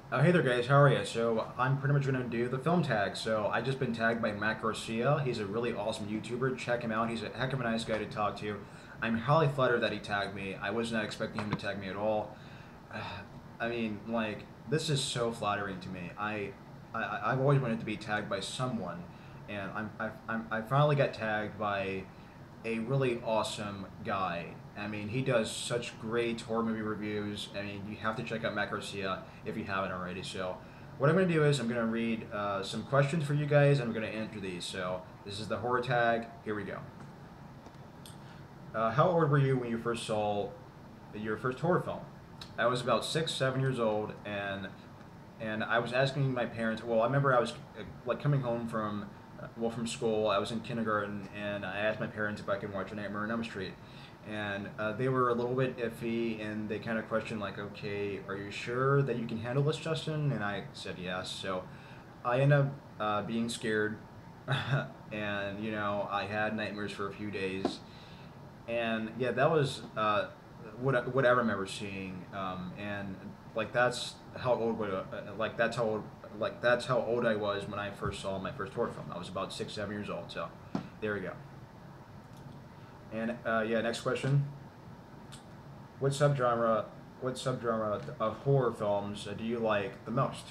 Hey there guys, how are you? So I'm pretty much going to do the film tag. So I just been tagged by Matt Garcia. He's a really awesome YouTuber. Check him out. He's a heck of a nice guy to talk to. I'm highly flattered that he tagged me. I was not expecting him to tag me at all. I mean, like, this is so flattering to me. I've always wanted to be tagged by someone, and I finally got tagged by a really awesome guy. I mean, he does such great horror movie reviews. I mean, you have to check out Matt Garcia if you haven't already. So, what I'm going to do is I'm going to read some questions for you guys, and I'm going to answer these. So, this is the horror tag. Here we go. How old were you when you first saw your first horror film? I was about 6, 7 years old, and I was asking my parents. Well, I remember I was like coming home from from school. I was in kindergarten, and I asked my parents if I could watch A Nightmare on Elm Street, and they were a little bit iffy, and they kind of questioned like, "Okay, are you sure that you can handle this, Justin?" And I said yes. So I ended up being scared, and I had nightmares for a few days, and yeah, that was what I remember seeing, and like that's how old like that's how old I was when I first saw my first horror film. I was about 6, 7 years old. So there we go. And yeah, next question. What subgenre what subgenre of horror films do you like the most?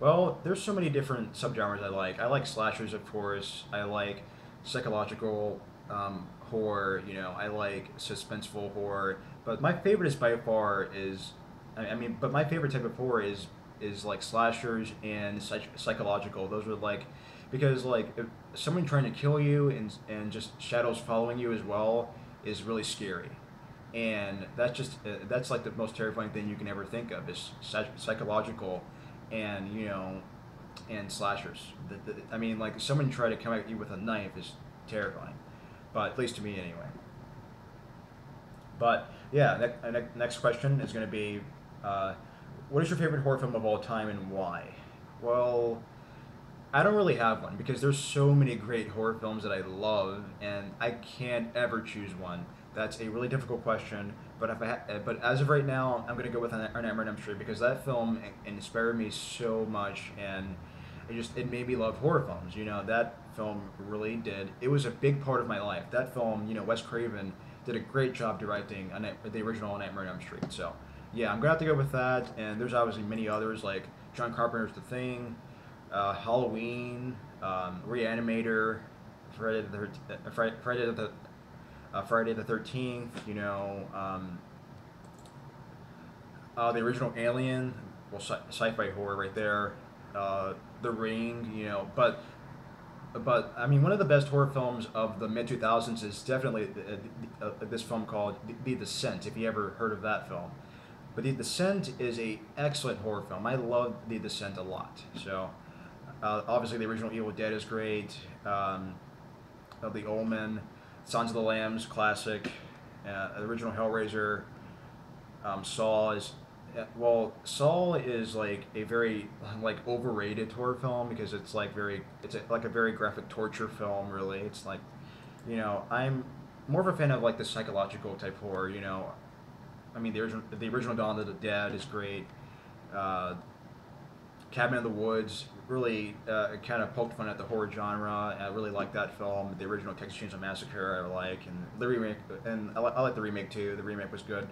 Well, there's so many different subgenres I like. I like slashers, of course. I like psychological horror. I like suspenseful horror. But my favorite is by far is, but my favorite type of horror is like slashers and psychological. Those are like, because like if someone trying to kill you and just shadows following you as well is really scary. And that's like the most terrifying thing you can ever think of is psychological, and and slashers. I mean, like someone try to come at you with a knife is terrifying, but at least to me anyway. But yeah, next question is going to be, uh, what is your favorite horror film of all time and why? Well, I don't really have one because there's so many great horror films that I love, and I can't ever choose one. That's a really difficult question. But but as of right now, I'm gonna go with A Nightmare on Elm Street because that film inspired me so much, and it made me love horror films. That film really did. It was a big part of my life. That film, Wes Craven did a great job directing the original A Nightmare on Elm Street. So yeah, I'm gonna have to go with that. And there's obviously many others like John Carpenter's The Thing, Halloween, Reanimator, Friday the 13th. The original Alien, well, sci-fi horror right there. The Ring, but I mean, one of the best horror films of the mid 2000s is definitely this film called The Descent. If you ever heard of that film, but The Descent is a excellent horror film. I love The Descent a lot. So obviously the original Evil Dead is great. The Omen, Sons of the Lambs, classic. The original Hellraiser. Saw is Saw is like a very like overrated horror film because like a very graphic torture film. Really, it's like I'm more of a fan of like the psychological type horror. I mean the original Dawn of the Dead is great. Uh, Cabin in the Woods really kind of poked fun at the horror genre. I really like that film. The original Texas Chainsaw Massacre I like, and the remake, and I like the remake too. The remake was good.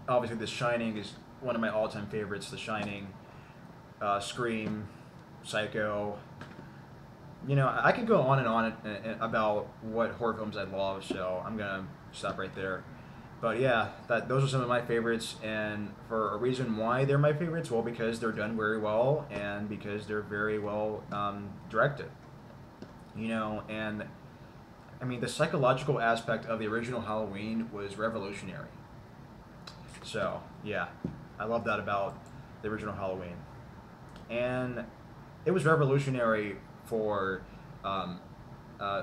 Obviously, The Shining is one of my all-time favorites. The Shining, Scream, Psycho. I could go on and on about what horror films I love, so I'm gonna stop right there. But yeah, those are some of my favorites, and for a reason why they're my favorites, well, because they're done very well, and because they're very well directed. And I mean the psychological aspect of the original Halloween was revolutionary. So yeah, I love that about the original Halloween, and it was revolutionary for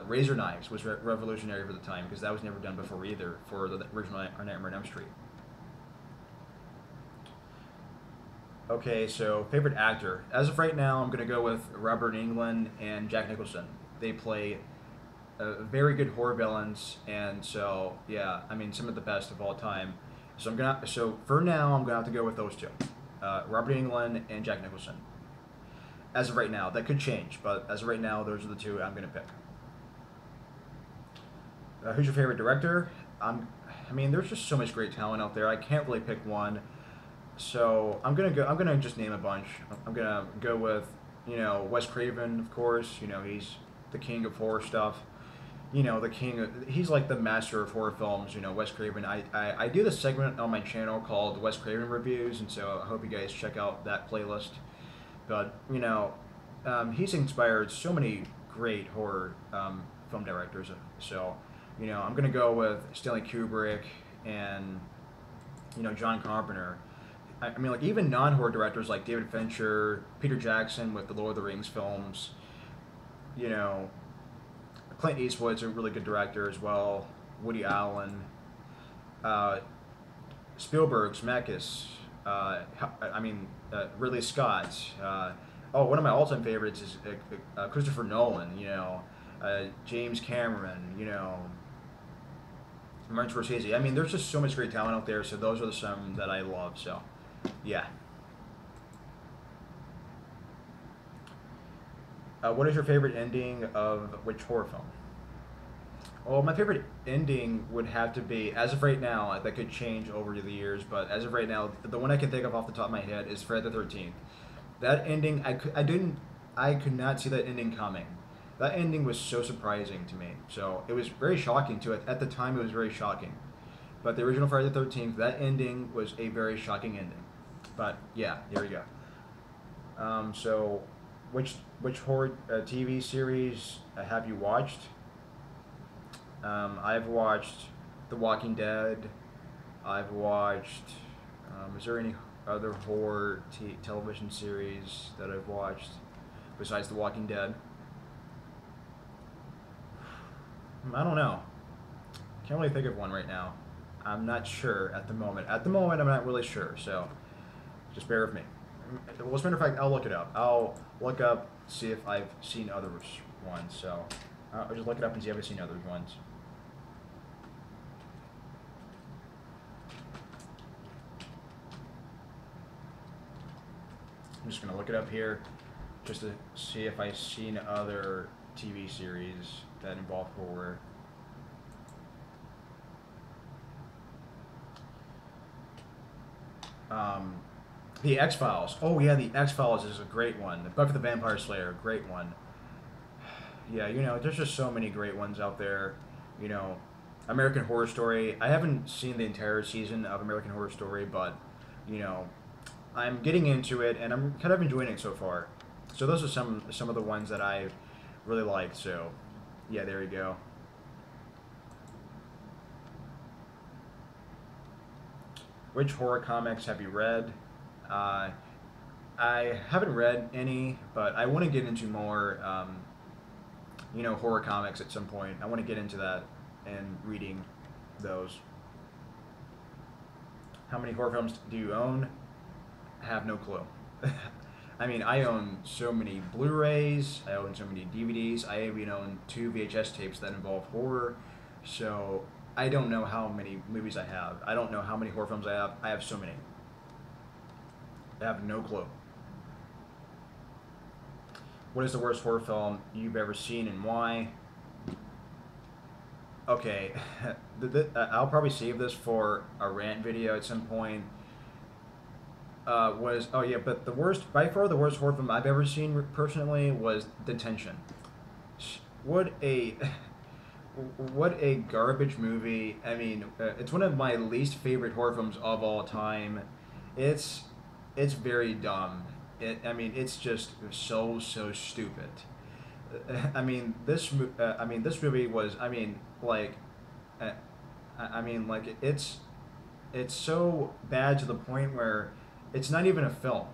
razor knives was revolutionary for the time because that was never done before either for the original Nightmare on Elm Street. Okay, so favorite actor. As of right now, I'm gonna go with Robert Englund and Jack Nicholson. They play very good horror villains, and so yeah, I mean some of the best of all time. So for now, I'm gonna have to go with those two, Robert Englund and Jack Nicholson. As of right now, that could change, but as of right now, those are the two I'm gonna pick. Who's your favorite director? I mean, there's just so much great talent out there. I can't really pick one. So I'm gonna go. I'm gonna just name a bunch. I'm gonna go with, Wes Craven, of course. He's the king of horror stuff. He's like the master of horror films. Wes Craven. I do this segment on my channel called Wes Craven Reviews, and so I hope you guys check out that playlist. But he's inspired so many great horror film directors. So I'm gonna go with Stanley Kubrick and John Carpenter. I mean, like, even non-horror directors like David Fincher, Peter Jackson with the Lord of the Rings films. You know, Clint Eastwood's a really good director as well. Woody Allen, Spielberg, Zemeckis. Ridley Scott. One of my all-time favorites is Christopher Nolan. James Cameron. Martin Scorsese. I mean, there's just so much great talent out there. So those are some that I love. So, yeah. What is your favorite ending of which horror film? Well, my favorite ending would have to be, as of right now, that could change over the years, but as of right now, the one I can think of off the top of my head is Friday the 13th. That ending, I could not see that ending coming. That ending was so surprising to me. So it was very shocking to it. At the time, it was very shocking. But the original Friday the 13th, that ending was a very shocking ending. But yeah, here we go. So, which horror TV series have you watched? I've watched The Walking Dead. I've watched. Is there any other horror television series that I've watched besides The Walking Dead? I don't know. Can't really think of one right now. I'm not sure at the moment. At the moment, I'm not really sure. So, just bear with me. Well, as a matter of fact, I'll look it up. I'll look up, see if I've seen other ones. So, I'll just look it up and see if I've seen other ones. I'm just going to look it up here just to see if I've seen other TV series that involve horror. The X-Files. Oh yeah, the X-Files is a great one. Buffy the Vampire Slayer, great one. Yeah, there's just so many great ones out there. American Horror Story. I haven't seen the entire season of American Horror Story, but I'm getting into it and I'm kind of enjoying it so far. So those are some of the ones that I really liked. So yeah, there you go. Which horror comics have you read? I haven't read any, but I want to get into more, horror comics at some point. I want to get into that and reading those. How many horror films do you own? I have no clue. I mean, I own so many Blu-rays, I own so many DVDs, I even own 2 VHS tapes that involve horror, so I don't know how many movies I have. I don't know how many horror films I have. I have so many. I have no clue. What is the worst horror film you've ever seen and why? Okay, I'll probably save this for a rant video at some point. But by far the worst horror film I've ever seen personally was Detention. What a garbage movie. I mean, it's one of my least favorite horror films of all time. It's very dumb. It's just so stupid. This movie was. It's so bad to the point where it's not even a film.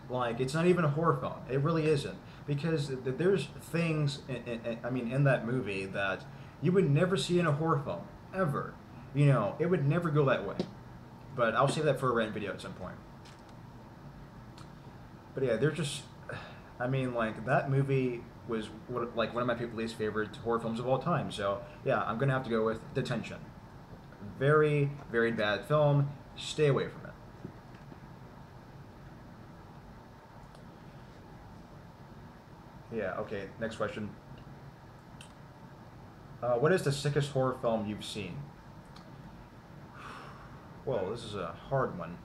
Like, it's not even a horror film. It really isn't, because there's things in that movie that you would never see in a horror film ever. It would never go that way. But I'll save that for a rant video at some point. But yeah, they're just, that movie was one of my least favorite horror films of all time. So yeah, I'm gonna have to go with Detention. Very, very bad film. Stay away from it. Yeah, okay, next question. What is the sickest horror film you've seen? Well, this is a hard one.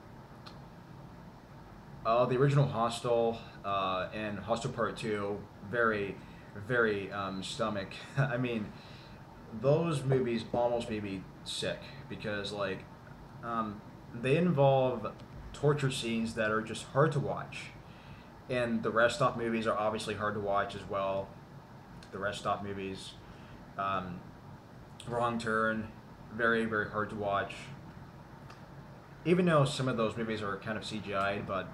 The original Hostel and Hostel Part 2, very, very stomach. I mean, those movies almost made me sick because, like, um, they involve torture scenes that are just hard to watch. And the rest stop movies are obviously hard to watch as well. The rest stop movies, um, Wrong Turn, very, very hard to watch. Even though some of those movies are kind of CGI'd, but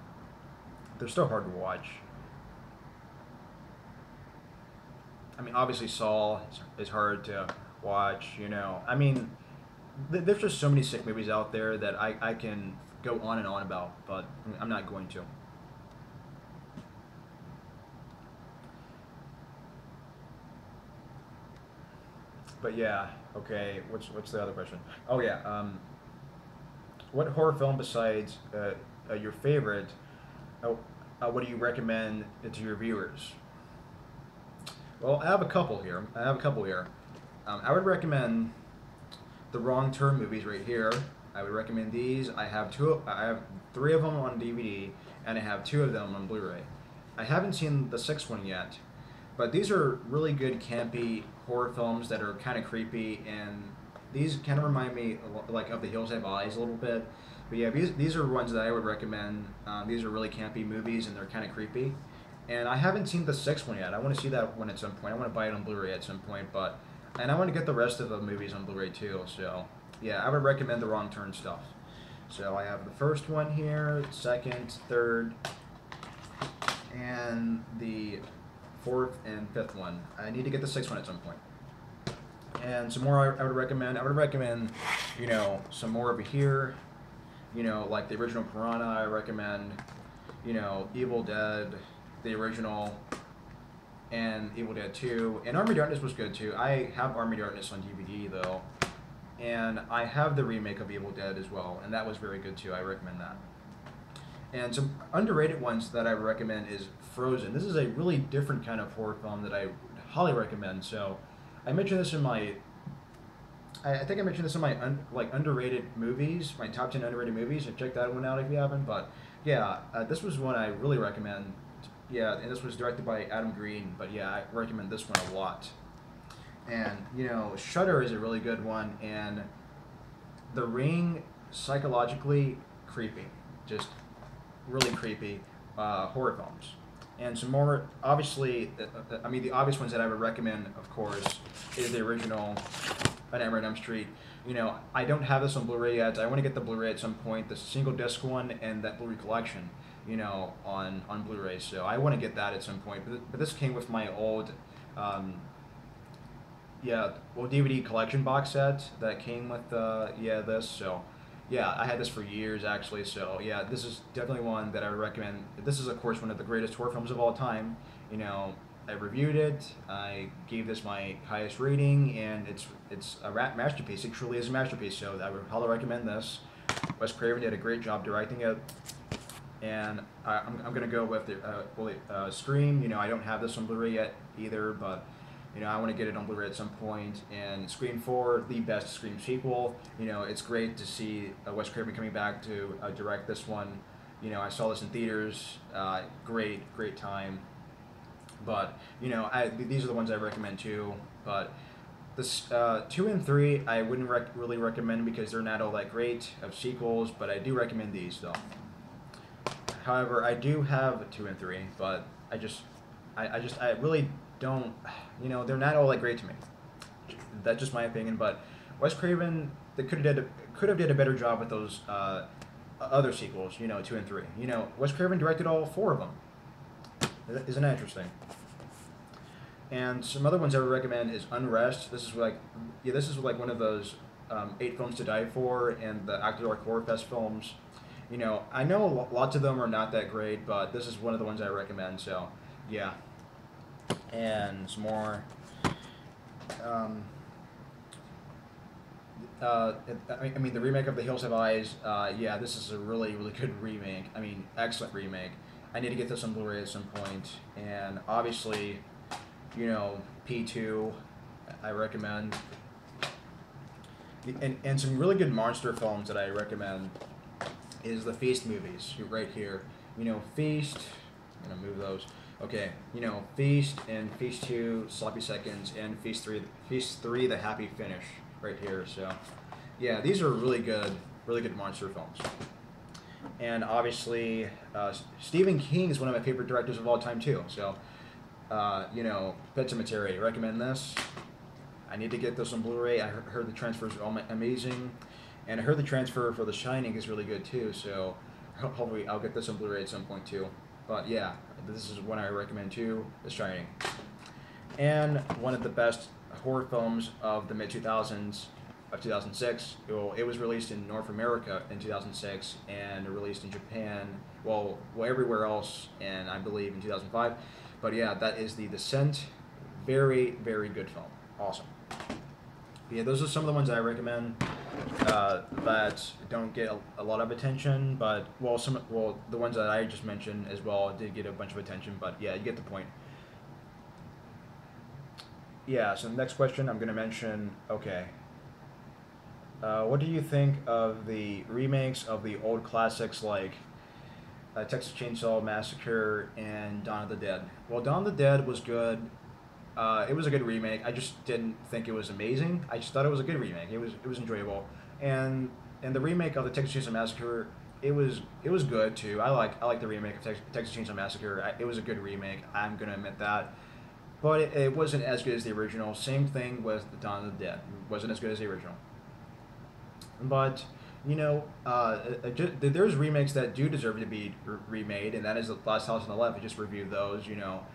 they're still hard to watch. I mean, obviously Saw is hard to watch. I mean, there's just so many sick movies out there that I can go on and on about, but I'm not going to. But yeah, okay. What's the other question? Oh yeah. What horror film besides your favorite? Oh, what do you recommend to your viewers? Well, I have a couple here. I would recommend the Wrong Turn movies right here. I would recommend these. I have two. I have three of them on DVD, and I have two of them on Blu-ray. I haven't seen the sixth one yet, but these are really good campy horror films that are kind of creepy, and these kind of remind me like of The Hills Have Eyes a little bit. But yeah, these are ones that I would recommend. These are really campy movies, and they're kind of creepy. And I haven't seen the sixth one yet. I want to see that one at some point. I want to buy it on Blu-ray at some point, and I want to get the rest of the movies on Blu-ray too. So yeah, I would recommend the Wrong Turn stuff. So I have the first one here, second, third, and the fourth and fifth one. I need to get the sixth one at some point. And some more I would recommend. I would recommend, some more over here. Like the original Piranha. I recommend, Evil Dead, the original, and Evil Dead 2. And Army Darkness was good too. I have Army Darkness on DVD though, and I have the remake of Evil Dead as well, and that was very good too. I recommend that. And some underrated ones that I recommend is Frozen. This is a really different kind of horror film that I highly recommend. So, I mentioned this in my. I think I mentioned this in my underrated movies, my top 10 underrated movies. So check that one out if you haven't. But yeah, this was one I really recommend. Yeah, and this was directed by Adam Green. But yeah, I recommend this one a lot. And Shudder is a really good one, and The Ring, psychologically creepy, just really creepy horror films. And some more, obviously, I mean, the obvious ones that I would recommend, of course, is the original A Nightmare on Elm Street. I don't have this on Blu-ray yet. I want to get the Blu-ray at some point, the single disc one and that Blu-ray collection, on Blu-ray. So I want to get that at some point. But this came with my old, DVD collection box set that came with, this. So yeah, I had this for years actually. So yeah, this is definitely one that I would recommend. This is of course one of the greatest horror films of all time. I reviewed it. I gave this my highest rating, and it's a masterpiece. It truly is a masterpiece. So I would highly recommend this. Wes Craven did a great job directing it, and I'm gonna go with the Scream. I don't have this on Blu-ray yet either, but I want to get it on Blu-ray at some point. And Scream 4, the best Scream sequel. It's great to see Wes Craven coming back to direct this one. I saw this in theaters. Great time. But these are the ones I recommend too. But this 2 and 3 I wouldn't really recommend because they're not all that great of sequels. But I do recommend these though. However, I do have 2 and 3, but I really don't. They're not all that great to me. That's just my opinion. But Wes Craven, they could have did a better job with those other sequels. 2 and 3. Wes Craven directed all 4 of them. Isn't that interesting? And some other ones I would recommend is Unrest. This is like one of those 8 films to die for, and the After Dark Horror Fest films. I know lots of them are not that great, but this is one of the ones I recommend. So, yeah. And some more. I mean, the remake of The Hills Have Eyes. Yeah, this is a really, really good remake. I mean, excellent remake. I need to get this on Blu-ray at some point, and obviously, you know, P2, I recommend, and some really good monster films that I recommend is the Feast movies right here. You know, Feast. I'm gonna move those. Okay, you know, Feast and Feast 2, Sloppy Seconds, and Feast 3, The Happy Finish, right here. So, yeah, these are really good monster films. And obviously, Stephen King is one of my favorite directors of all time too. So, you know, Pet Sematary, recommend this. I need to get this on Blu-ray. I heard the transfer is amazing, and I heard the transfer for The Shining is really good too. So, hopefully, I'll get this on Blu-ray at some point too. But yeah, this is one I recommend too, The Shining. And one of the best horror films of the mid-2000s, of 2006. Well, it was released in North America in 2006 and released in Japan, well, everywhere else, and I believe in 2005. But yeah, that is The Descent. Very, very good film. Awesome. Yeah, those are some of the ones I recommend that don't get a lot of attention, but the ones that I just mentioned as well did get a bunch of attention. But yeah, you get the point. Yeah. So the next question I'm gonna mention. Okay. What do you think of the remakes of the old classics like Texas Chainsaw Massacre and Dawn of the Dead? Well, Dawn of the Dead was good. It was a good remake. I just didn't think it was amazing. I just thought it was a good remake. It was enjoyable, and the remake of the Texas Chainsaw Massacre, it was good too. I like the remake of Texas Chainsaw Massacre. It was a good remake. I'm gonna admit that, but it wasn't as good as the original. Same thing with the Dawn of the Dead. It wasn't as good as the original. But you know, there's remakes that do deserve to be remade, and that is The Last House on the Left. I just reviewed those. You know,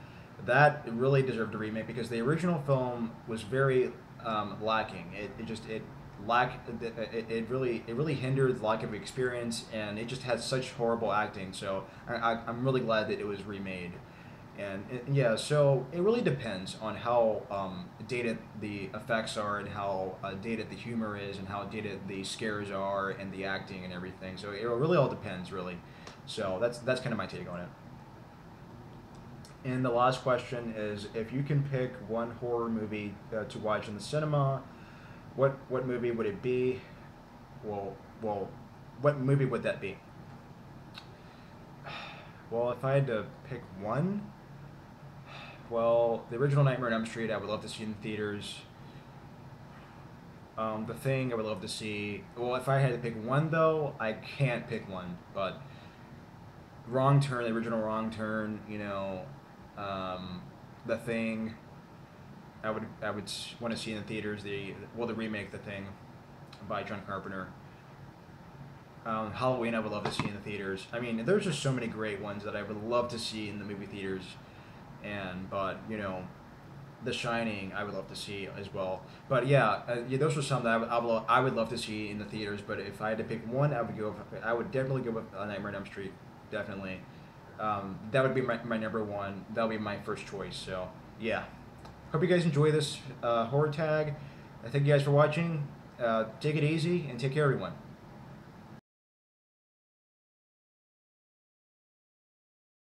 that really deserved a remake because the original film was very lacking. It really hindered the lack of experience, and it just had such horrible acting. So I'm really glad that it was remade. And yeah, so it really depends on how dated the effects are, and how dated the humor is, and how dated the scares are, and the acting and everything. So it really all depends, really. So that's kind of my take on it. And the last question is, if you can pick one horror movie to watch in the cinema, what movie would it be? Well, what movie would that be? Well, if I had to pick one, well, the original Nightmare on Elm Street, I would love to see in theaters. The Thing, I would love to see. Well, if I had to pick one, though, I can't pick one. But Wrong Turn, the original Wrong Turn, you know, The Thing, I would want to see in the theaters. The remake, The Thing, by John Carpenter. Halloween, I would love to see in the theaters. I mean, there's just so many great ones that I would love to see in the movie theaters. But you know, The Shining, I would love to see as well. But yeah, those are some that I would love to see in the theaters. But if I had to pick one, I would definitely go with Nightmare on Elm Street. Definitely, that would be my number one. That would be my first choice. So yeah, hope you guys enjoy this horror tag. Thank you guys for watching. Take it easy and take care, everyone.